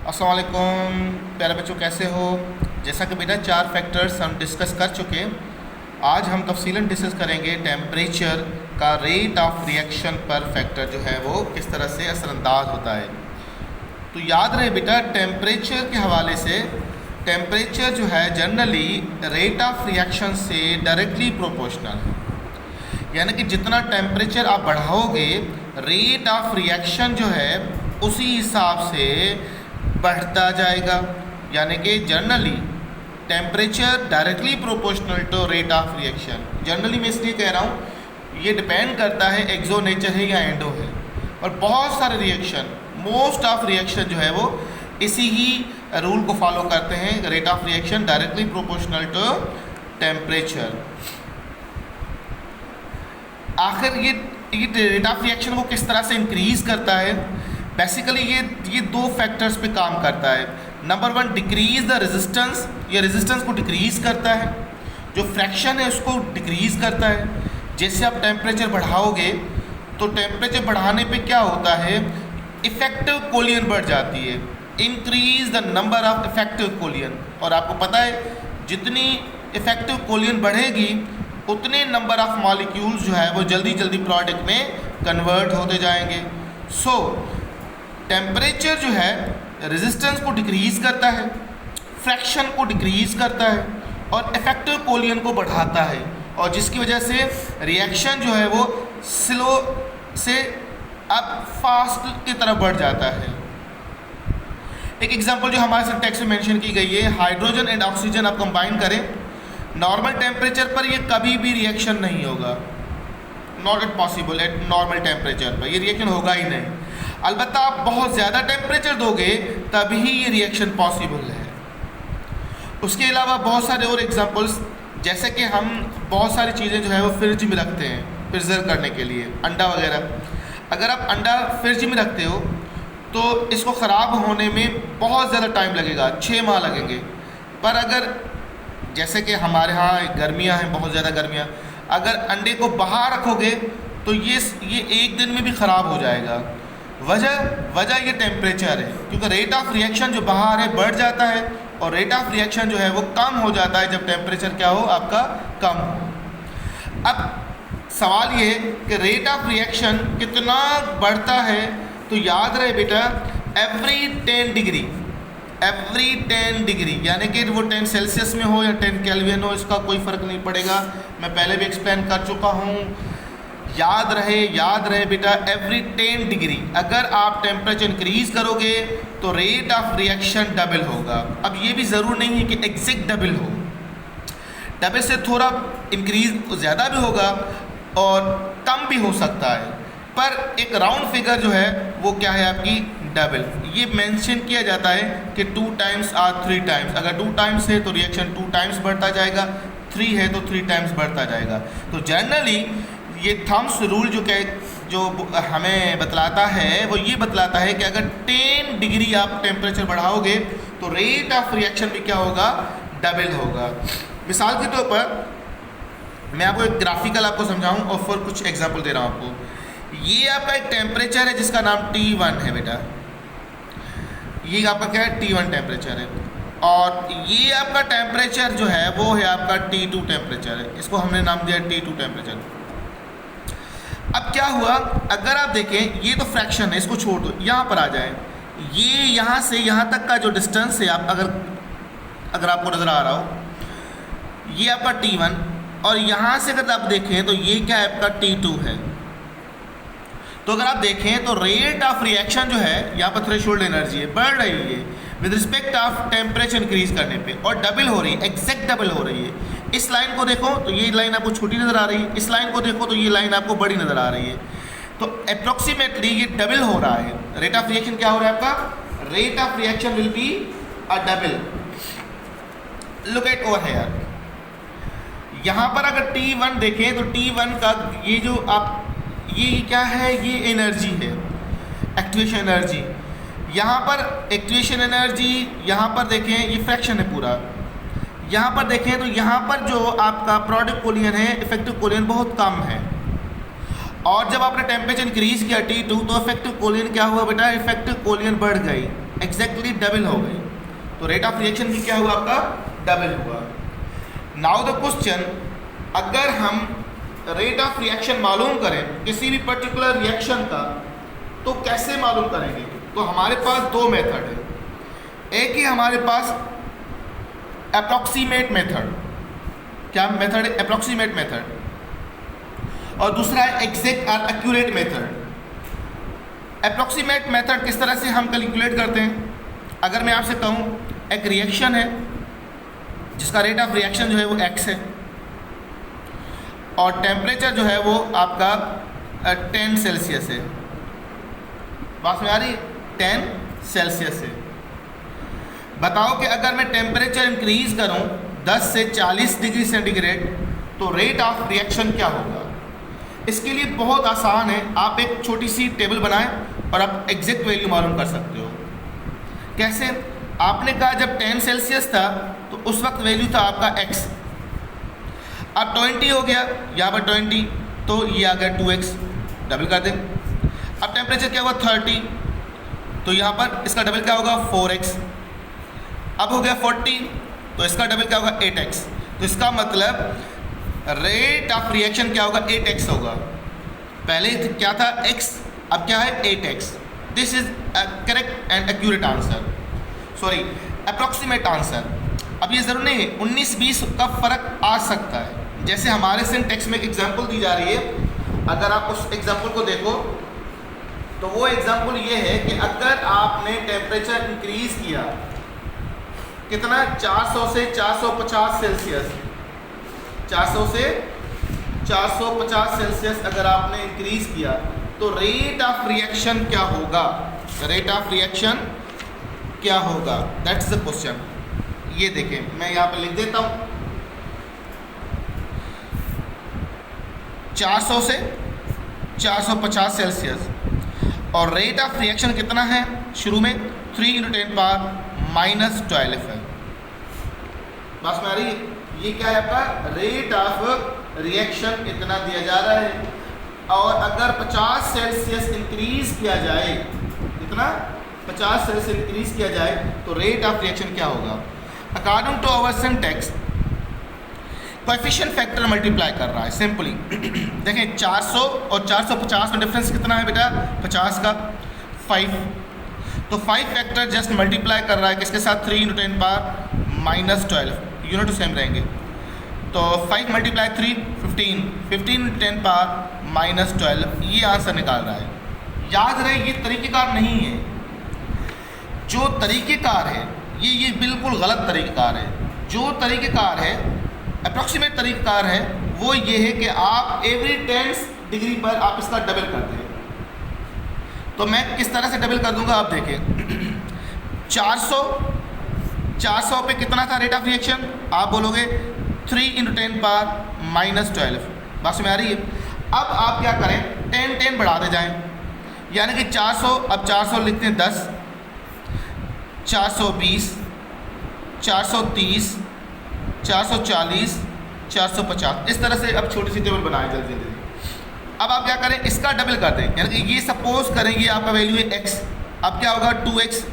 अस्सलाम वालेकुम प्यारे बच्चों, कैसे हो। जैसा कि बेटा 4 फैक्टर्स हम डिस्कस कर चुके हैं, आज हम तफसीलन डिस्कस करेंगे टेम्परेचर का रेट ऑफ रिएक्शन पर फैक्टर जो है वो किस तरह से असरअंदाज होता है। तो याद रहे बेटा, टेम्परेचर के हवाले से टेम्परेचर जो है जनरली रेट ऑफ रिएक्शन से डायरेक्टली प्रोपोर्शनल है, यानी कि जितना टेम्परेचर आप बढ़ाओगे रेट ऑफ रिएक्शन जो है उसी हिसाब से बढ़ता जाएगा। यानी कि generally temperature directly proportional to rate of reaction. Generally मैं इसलिए कह रहा हूँ, ये डिपेंड करता है एक्सो नेचर है या एंडो है, और बहुत सारे रिएक्शन, मोस्ट ऑफ रिएक्शन जो है वो इसी ही रूल को फॉलो करते हैं, rate of reaction directly proportional to temperature. आखिर ये रेट ऑफ रिएक्शन को किस तरह से इंक्रीज करता है। बेसिकली ये 2 फैक्टर्स पे काम करता है। नंबर 1, डिक्रीज द रेजिस्टेंस, ये रेजिस्टेंस को डिक्रीज करता है, जो फ्रैक्शन है उसको डिक्रीज करता है। जैसे आप टेम्परेचर बढ़ाओगे तो टेम्परेचर बढ़ाने पे क्या होता है, इफेक्टिव कोलियन बढ़ जाती है, increase the number of effective collision. और आपको पता है जितनी इफेक्टिव कोलियन बढ़ेगी उतने नंबर ऑफ मॉलिक्यूल्स जो है वो जल्दी जल्दी प्रोडक्ट में कन्वर्ट होते जाएंगे। सो टेम्परेचर जो है रेजिस्टेंस को डिक्रीज करता है, फ्रैक्शन को डिक्रीज करता है और इफेक्टिव कोलियन को बढ़ाता है, और जिसकी वजह से रिएक्शन जो है वो स्लो से अब फास्ट की तरफ बढ़ जाता है। एक एग्जांपल जो हमारे साथ टेक्स्ट में मेंशन की गई है, हाइड्रोजन एंड ऑक्सीजन आप कंबाइन करें नॉर्मल टेम्परेचर पर, ये कभी भी रिएक्शन नहीं होगा, not at possible at normal temperature पर ये रिएक्शन होगा ही नहीं। अलबत्ता आप बहुत ज़्यादा टेम्परेचर दोगे तभी ये रिएक्शन पॉसिबल है। उसके अलावा बहुत सारे और एग्जांपल्स, जैसे कि हम बहुत सारी चीज़ें जो है वो फ्रिज में रखते हैं प्रिजर्व करने के लिए, अंडा वगैरह। अगर आप अंडा फ्रिज में रखते हो तो इसको ख़राब होने में बहुत ज़्यादा टाइम लगेगा, 6 माह लगेंगे। पर अगर जैसे कि हमारे यहाँ गर्मियाँ हैं, बहुत ज़्यादा गर्मियाँ, अगर अंडे को बाहर रखोगे तो ये 1 दिन में भी ख़राब हो जाएगा। वजह ये टेम्परेचर है, क्योंकि रेट ऑफ रिएक्शन जो बाहर है बढ़ जाता है और रेट ऑफ रिएक्शन जो है वो कम हो जाता है जब टेम्परेचर क्या हो, आपका कम हो। अब सवाल ये है कि रेट ऑफ रिएक्शन कितना बढ़ता है, तो याद रहे बेटा एवरी 10 डिग्री, यानी कि वो 10 सेल्सियस में हो या 10 केल्विन हो, इसका कोई फ़र्क नहीं पड़ेगा। मैं पहले भी एक्सप्लेन कर चुका हूँ। याद रहे बेटा एवरी 10 डिग्री अगर आप टेम्परेचर इंक्रीज करोगे तो रेट ऑफ रिएक्शन डबल होगा। अब ये भी ज़रूर नहीं है कि एग्जैक्ट डबल हो, डबल से थोड़ा इंक्रीज ज़्यादा भी होगा और कम भी हो सकता है, पर एक राउंड फिगर जो है वो क्या है, आपकी डबल। ये मेंशन किया जाता है कि 2 टाइम्स और 3 टाइम्स। अगर 2 टाइम्स है तो रिएक्शन 2 टाइम्स बढ़ता जाएगा, 3 है तो 3 टाइम्स बढ़ता जाएगा। तो जनरली ये थम्स रूल जो हमें बतलाता है वो ये बतलाता है कि अगर 10 डिग्री आप टेम्परेचर बढ़ाओगे तो रेट ऑफ रिएक्शन भी क्या होगा, डबल होगा। मिसाल के तौर पर मैं आपको एक ग्राफिकल आपको समझाऊं और फिर कुछ एग्जांपल दे रहा हूं आपको। ये आपका एक टेम्परेचर है जिसका नाम T1 है बेटा, ये आपका क्या है, T1 टेम्परेचर है, और ये आपका टेम्परेचर जो है वो है आपका T2 टेम्परेचर है, इसको हमने नाम दिया T2 टेम्परेचर। अब क्या हुआ, अगर आप देखें ये तो फ्रैक्शन है, इसको छोड़ दो, यहाँ पर आ जाए, ये यहाँ से यहाँ तक का जो डिस्टेंस है, आप अगर आपको नज़र आ रहा हो, ये आपका T1, और यहाँ से अगर आप देखें तो ये क्या है, आपका T2 है। तो अगर आप देखें तो रेट ऑफ रिएक्शन जो है, यहाँ पर थ्रेशोल्ड एनर्जी है, बढ़ रही है with respect of temperature increase करने पे, और डबल हो रही है, एग्जैक्ट डबल हो रही है। इस लाइन को देखो तो ये लाइन आपको छोटी नज़र आ रही है, इस लाइन को देखो तो ये लाइन आपको बड़ी नज़र आ रही है। तो अप्रोक्सीमेटली ये डबल हो रहा है। रेट ऑफ रिएक्शन क्या हो रहा है आपका, rate of reaction will be a double. Look at over here, यहाँ पर अगर T1 देखें तो T1 का ये जो आप ये क्या है, ये एनर्जी है, एक्टिवेशन एनर्जी। यहाँ पर एक्टिवेशन एनर्जी, यहाँ पर देखें ये फ्रैक्शन है पूरा, यहाँ पर देखें तो यहाँ पर जो आपका प्रोडक्ट कोलियन है, इफेक्टिव कोलियन बहुत कम है, और जब आपने टेम्परेचर इंक्रीज किया T2 तो इफेक्टिव कोलियन क्या हुआ बेटा, इफेक्टिव कोलियन बढ़ गई। एग्जैक्टली डबल हो गई, तो रेट ऑफ रिएक्शन भी क्या हुआ आपका, डबल हुआ। नाउ द क्वेश्चन, अगर हम रेट ऑफ रिएक्शन मालूम करें किसी भी पर्टिकुलर रिएक्शन का, तो कैसे मालूम करेंगे? तो हमारे पास दो मेथड है। एक ही हमारे पास अप्रॉक्सीमेट मेथड, क्या मेथड है? Approximate method. और दूसरा है एग्जैक्ट और एक्यूरेट मेथड। अप्रॉक्सीमेट मेथड किस तरह से हम कैलकुलेट करते हैं? अगर मैं आपसे कहूँ एक रिएक्शन है जिसका रेट ऑफ रिएक्शन जो है वो x है, और टेम्परेचर जो है वो आपका 10 सेल्सियस है। बात में आ रही है? 10 सेल्सियस है। बताओ कि अगर मैं टेम्परेचर इंक्रीज करूं 10 से 40 डिग्री सेंटीग्रेड, तो रेट ऑफ रिएक्शन क्या होगा? इसके लिए बहुत आसान है, आप एक छोटी सी टेबल बनाएं और आप एग्जैक्ट वैल्यू मालूम कर सकते हो। कैसे? आपने कहा जब 10 सेल्सियस था तो उस वक्त वैल्यू था आपका x, अब 20 हो गया, यहाँ पर 20 तो ये आ गया 2x, डबल कर दें। अब टेम्परेचर क्या हुआ 30, तो यहाँ पर इसका डबल क्या होगा 4x। अब हो गया 40, तो इसका डबल क्या होगा 8x। तो इसका मतलब रेट ऑफ रिएक्शन क्या होगा 8x होगा। पहले क्या था x, अब क्या है 8x। This is correct and accurate answer, sorry approximate answer. अब ये ज़रूर नहीं है, 19-20 का फ़र्क आ सकता है। जैसे हमारे सिंटेक्स में एक एग्जाम्पल दी जा रही है, अगर आप उस एग्जाम्पल को देखो तो वो एग्जाम्पल ये है कि अगर आपने टेम्परेचर इंक्रीज़ किया कितना, 400 से 450 सेल्सियस, 400 से 450 सेल्सियस अगर आपने इंक्रीज़ किया, तो रेट ऑफ रिएक्शन क्या होगा? रेट ऑफ रिएक्शन क्या होगा? That's the question. ये देखें, मैं यहाँ पे लिख देता हूँ, 400 से 450 सेल्सियस, और रेट ऑफ रिएक्शन कितना है? शुरू में 3 × 10⁻⁻12 है। बस में आ रही है? ये क्या है आपका रेट ऑफ रिएक्शन, इतना दिया जा रहा है। और अगर 50 सेल्सियस इंक्रीज किया जाए, कितना 50 सेल्सियस इंक्रीज किया जाए, तो रेट ऑफ रिएक्शन क्या होगा? According to our syntax coefficient factor multiply कर रहा है सिंपली। देखें 400 और 450 में डिफरेंस कितना है बेटा? 50 का 5, तो 5 फैक्टर जस्ट मल्टीप्लाई कर रहा है किसके साथ? 3 × 10⁻⁻12, यूनिट सेम रहेंगे। तो 5 × 3 15, 15 × 10⁻⁻12, ये आंसर निकाल रहा है। याद रहे ये तरीक़ेकार नहीं है, जो तरीक़ेकार है ये बिल्कुल गलत तरीक़ेकार है। जो तरीक़ेकार है, अप्रॉक्सीमेट तरीक़ेकार है, वो ये है कि आप एवरी 10 डिग्री पर आप इसका डबल कर दें। तो मैं किस तरह से डबल कर दूंगा आप देखें। 400 पे कितना था रेट ऑफ रिएक्शन? आप बोलोगे 3 × 10⁻⁻12। बात समझ में आ रही है? अब आप क्या करें, 10 बढ़ाते जाएं, यानी कि 400, अब 400 लिखते हैं 10, 420, 430, 440, 450, इस तरह से अब छोटी सी टेबल बनाएं जल्दी जल्दी। अब आप क्या करें, इसका डबल कर दें, यानी कि ये सपोज करें ये आपका वैल्यू है x, अब क्या होगा 2x,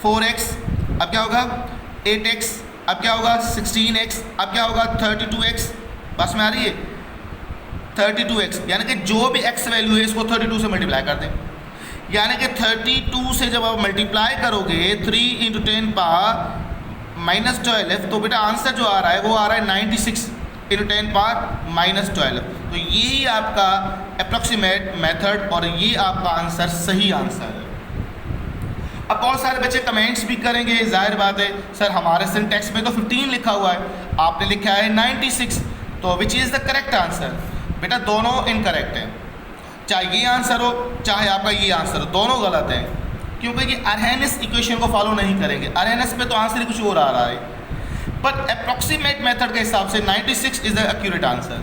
4x, अब क्या होगा 8x, अब क्या होगा 16x, अब क्या होगा 32x। बस में आ रही है 32x, यानी कि जो भी x वैल्यू है इसको 32 से मल्टीप्लाई कर दें, यानी कि 32 से जब आप मल्टीप्लाई करोगे 3 × 10⁻⁻12, तो बेटा आंसर जो आ रहा है वो आ रहा है 96 × 10⁻⁻12। तो यही आपका अप्रॉक्सीमेट मेथड और ये आपका आंसर सही आंसर है। अब बहुत सारे बच्चे कमेंट्स भी करेंगे, जाहिर बात है सर हमारे सिंटेक्स में तो 15 लिखा हुआ है, आपने लिखा है 96, तो which is the correct answer? बेटा दोनों इनकरेक्ट हैं, चाहे ये आंसर हो चाहे आपका ये आंसर हो, दोनों गलत हैं, क्योंकि ये अरहेनिस इक्वेशन को फॉलो नहीं करेंगे। अरहेनिस पे तो आंसर ही कुछ और आ रहा है, पर अप्रॉक्सीमेट मेथड के हिसाब से 96 is the accurate answer.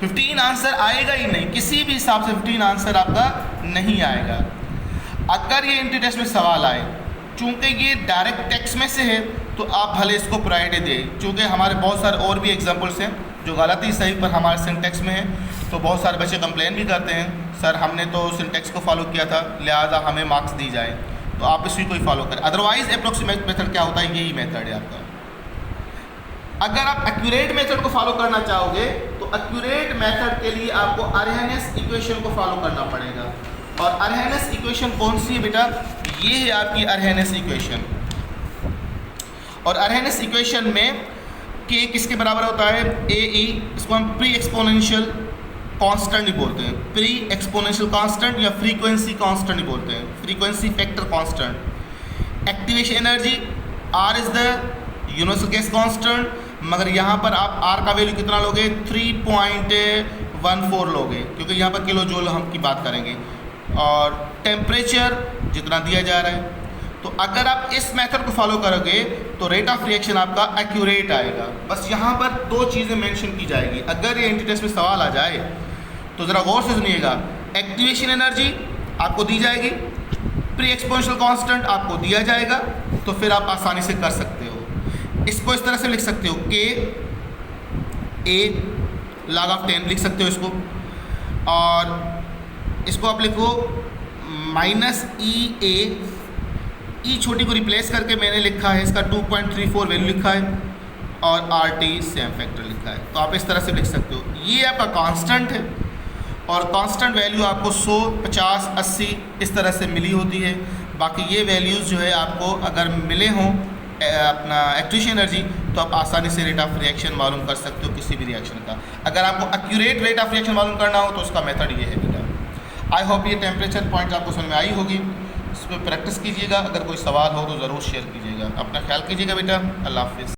15 answer आएगा ही नहीं, किसी भी हिसाब से 15 आंसर आपका नहीं आएगा। अगर ये इंट्री टेस्ट में सवाल आए, चूँकि ये डायरेक्ट टेक्स्ट में से है, तो आप भले इसको प्रायोरिटी दें, चूँकि हमारे बहुत सारे और भी एग्जाम्पल्स हैं जो गलती सही पर हमारे सिंटेक्स में है। तो बहुत सारे बच्चे कंप्लेन भी करते हैं, सर हमने तो सिंटेक्स को फॉलो किया था लिहाजा हमें मार्क्स दी जाए। तो आप इसी को ही फॉलो करें। अदरवाइज अप्रोक्सीमेट मेथड क्या होता है, यही मेथड है आपका। अगर आप एक्यूरेट मेथड को फॉलो करना चाहोगे तो एक्यूरेट मेथड के लिए आपको अर्हेनियस इक्वेशन को फॉलो करना पड़ेगा। और अर्हेनियस इक्वेशन कौन सी है बेटा, ये है आपकी अर्हेनियस इक्वेशन। और अर्हेनियस इक्वेशन में के किसके बराबर होता है, ए ई, इसको हम प्री एक्सपोनेंशियल कांस्टेंट ही बोलते हैं, प्री एक्सपोनेंशियल कांस्टेंट या फ्रीक्वेंसी कांस्टेंट ही बोलते हैं, frequency factor constant. Activation energy R is the universal gas constant, मगर यहाँ पर आप आर का वैल्यू कितना लोगे, 3.14 लोगे, क्योंकि यहाँ पर किलो जूल हम की बात करेंगे। और टेम्परेचर जितना दिया जा रहा है। तो अगर आप इस मेथड को फॉलो करोगे तो रेट ऑफ रिएक्शन आपका एक्यूरेट आएगा। बस यहाँ पर दो चीज़ें मेंशन की जाएगी। अगर ये एंटी टेस्ट में सवाल आ जाए तो ज़रा गौर से सुनिएगा। एक्टिवेशन एनर्जी आपको दी जाएगी, प्री एक्सपोनेंशियल कांस्टेंट आपको दिया जाएगा, तो फिर आप आसानी से कर सकते हो। इसको इस तरह से लिख सकते हो, के ए log of 10 लिख सकते हो इसको, और इसको आप लिखो माइनस ई ए, ई छोटी को रिप्लेस करके मैंने लिखा है इसका 2.34 वैल्यू लिखा है, और आर टी सेम फैक्टर लिखा है। तो आप इस तरह से लिख सकते हो। ये आपका कांस्टेंट है, और कांस्टेंट वैल्यू आपको 100, 50, 80 इस तरह से मिली होती है। बाकी ये वैल्यूज़ जो है आपको अगर मिले हों अपना एक्टिवेशन एनर्जी, तो आप आसानी से रेट ऑफ रिएक्शन मालूम कर सकते हो किसी भी रिएक्शन का। अगर आपको एक्यूरेट रेट ऑफ रिएक्शन मालूम करना हो तो उसका मेथड ये है बेटा। आई होप ये टेम्परेचर पॉइंट आपको समझ में आई होगी। इस पर प्रैक्टिस कीजिएगा। अगर कोई सवाल हो तो ज़रूर शेयर कीजिएगा। अपना ख्याल कीजिएगा बेटा। अल्लाह हाफिज़।